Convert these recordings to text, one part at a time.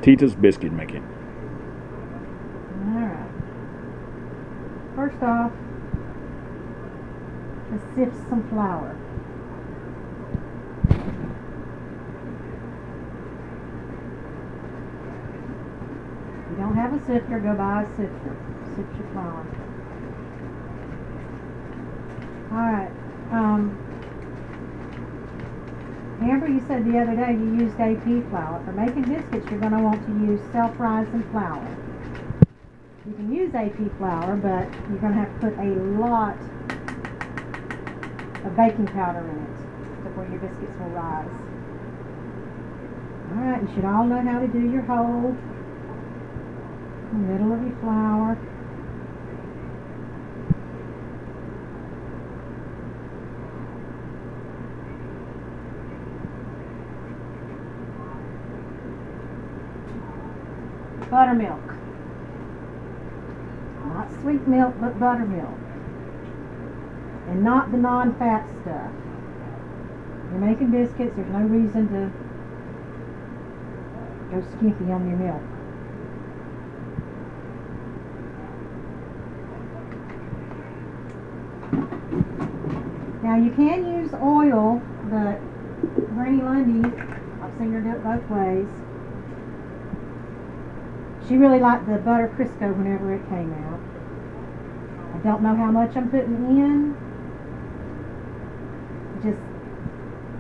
Tita's biscuit making. Alright. First off, let's sift some flour. If you don't have a sifter, go buy a sifter. Sift your flour. Alright. Amber, you said the other day you used AP flour. For making biscuits, you're going to want to use self-rising flour. You can use AP flour, but you're going to have to put a lot of baking powder in it before your biscuits will rise. Alright, you should all know how to do your hole in the middle of your flour. Buttermilk. Not sweet milk, but buttermilk. And not the non-fat stuff. You're making biscuits, there's no reason to go skimpy on your milk. Now you can use oil, but Granny Lundy, I've seen her do it both ways. She really liked the butter Crisco whenever it came out. I don't know how much I'm putting in. Just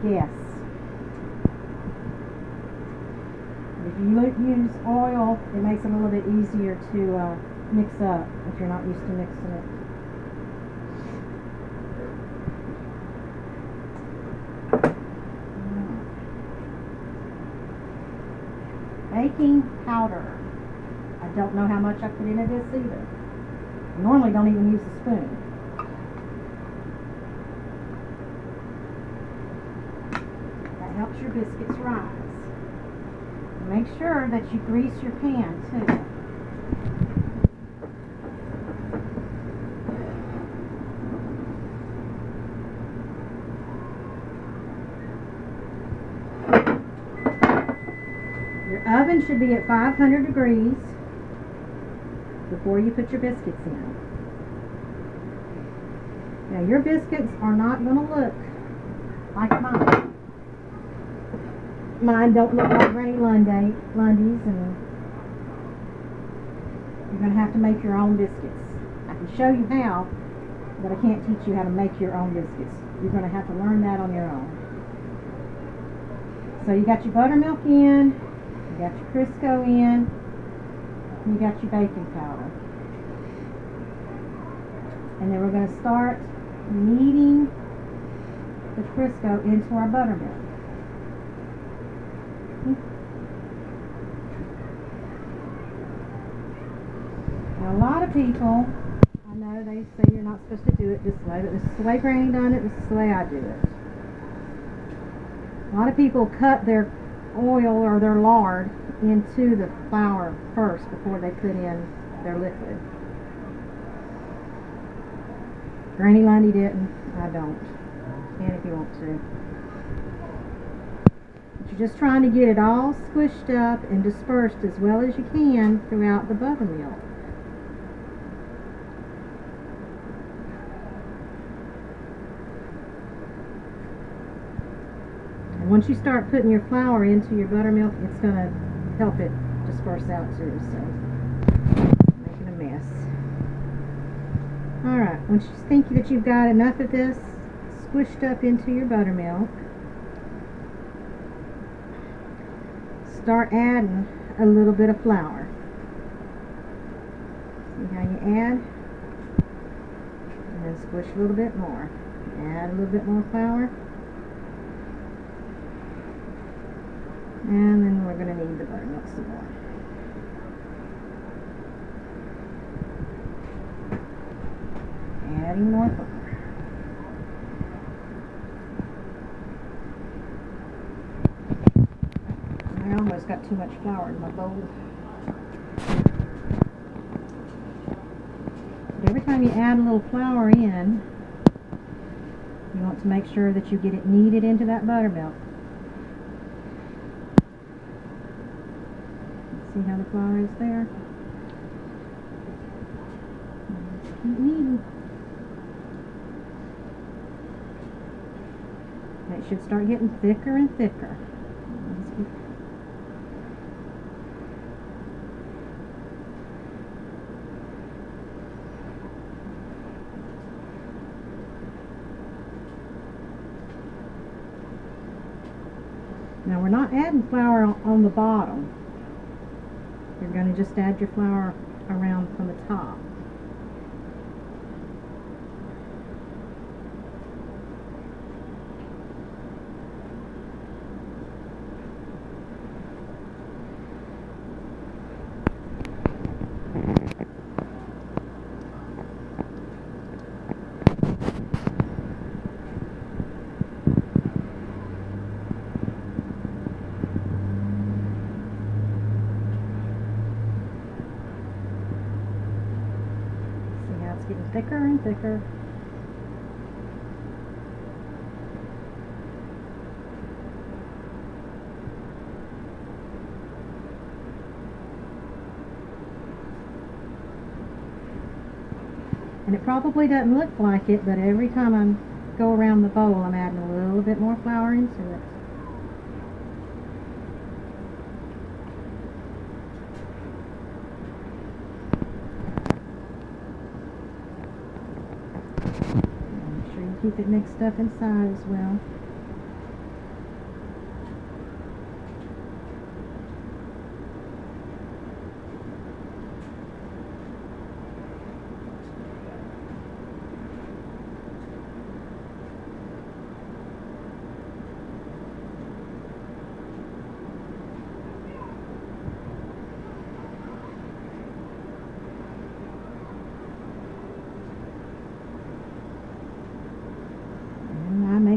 guess. If you use oil, it makes it a little bit easier to mix up if you're not used to mixing it. Baking powder. I don't know how much I put into this either. I normally don't even use a spoon. That helps your biscuits rise. Make sure that you grease your pan too. Your oven should be at 500 degrees before you put your biscuits in. Now your biscuits are not going to look like mine. Mine don't look like Granny Lundy's, and you're going to have to make your own biscuits. I can show you how, but I can't teach you how to make your own biscuits. You're going to have to learn that on your own. So you got your buttermilk in, you got your Crisco in, and you got your baking powder. And then we're going to start kneading the Crisco into our buttermilk. Now a lot of people, I know they say you're not supposed to do it this way, but this is the way Granny done it, this is the way I do it. A lot of people cut their oil or their lard into the flour first before they put in their liquid. Granny Lundy didn't. I don't. Can if you want to. But you're just trying to get it all squished up and dispersed as well as you can throughout the buttermilk. And once you start putting your flour into your buttermilk, it's going to help it disperse out too, so making a mess. Alright, once you think that you've got enough of this squished up into your buttermilk, start adding a little bit of flour. See how you add? And then squish a little bit more. Add a little bit more flour. And then we're going to knead the buttermilk some more. Adding more flour. I almost got too much flour in my bowl. But every time you add a little flour in, you want to make sure that you get it kneaded into that buttermilk. See how the flour is there? Just keep kneading. It should start getting thicker and thicker. Now we're not adding flour on the bottom. You're going to just add your flour around from the top. It's getting thicker and thicker. And it probably doesn't look like it, but every time I go around the bowl, I'm adding a little bit more flour into it. Make sure you keep it mixed up inside as well.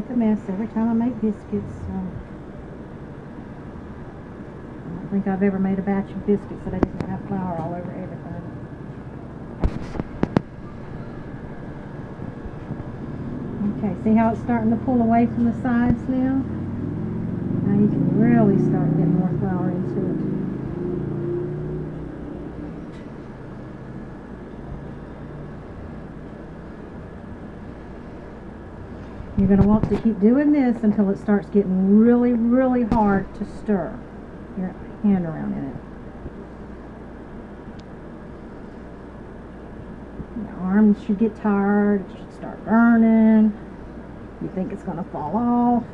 A mess every time I make biscuits, so I don't think I've ever made a batch of biscuits that I didn't have flour all over everything. Okay, see how it's starting to pull away from the sides now? Now you can really start getting more flour into it. You're going to want to keep doing this until it starts getting really, really hard to stir your hand around in it. Your arms should get tired. It should start burning. You think it's going to fall off.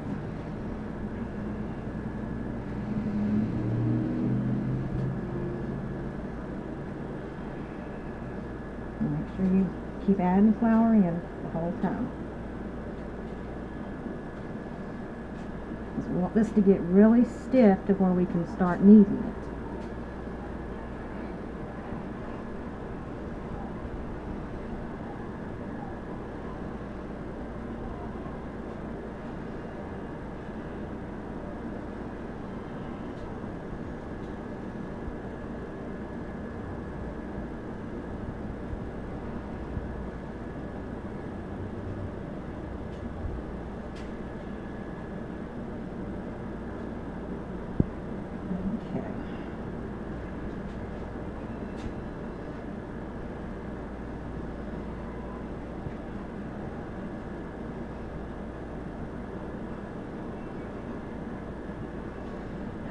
And make sure you keep adding flour in the whole time. We want this to get really stiff to where we can start kneading it.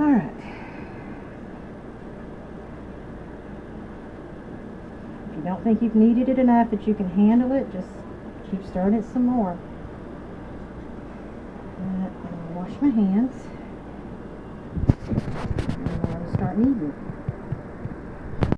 Alright. If you don't think you've kneaded it enough that you can handle it, just keep stirring it some more. I'm going to wash my hands. And I'm going to start kneading.